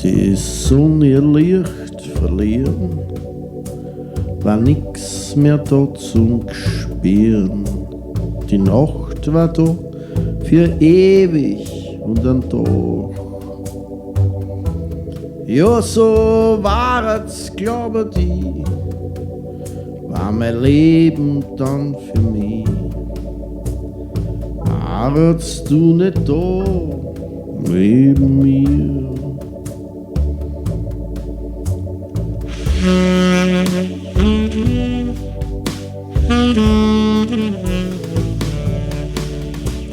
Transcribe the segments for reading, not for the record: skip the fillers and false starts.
die Sonne ihr Licht verlieren, war nix mehr da zum Gspüren. Die Nacht war da für ewig und ein Tag. Ja, so war's, glaube ich, war mein Leben dann für mich. Warst du nicht da neben mir?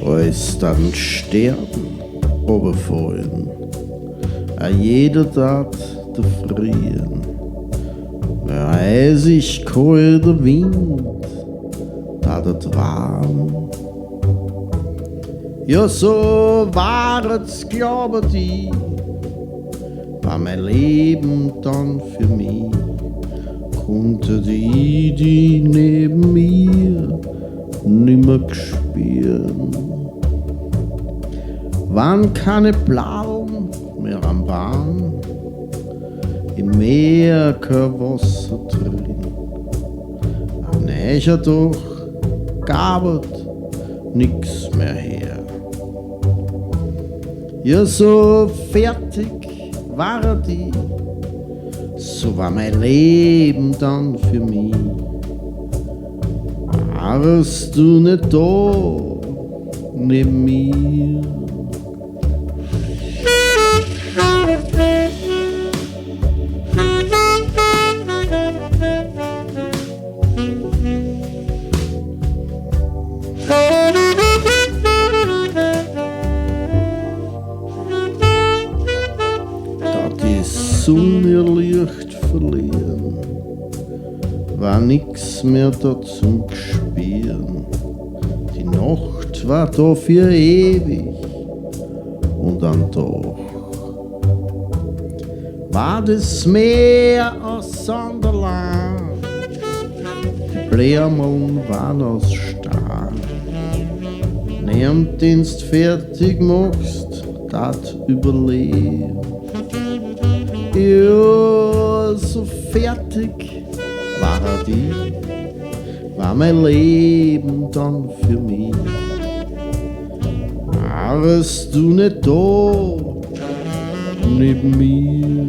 Als dann sterben, runterfallen, a jeder tat der Frieren. Eisig kalter Wind, tat warm. Ja, so war's, glaube ich, war mein Leben dann für mich. Konnte die neben mir nimmer gspüren. Waren keine Blauen mehr am Bahn, im Meer kein Wasser drin. Ein Eicher doch gabet nix mehr her. Ja, so fertig war die, so war mein Leben dann für mich. Warst du nicht da neben mir? Sonne ihr Licht verlieren, war nix mehr da zum Gspüren. Die Nacht war da für ewig und ein Tag. War das Meer aus Sonderland, die Blämerln waren aus Stahl. Nehmt den's fertig machst, dat überleben. Ja, so fertig war die, war mein Leben dann für mich. Warst du nicht da neben mir?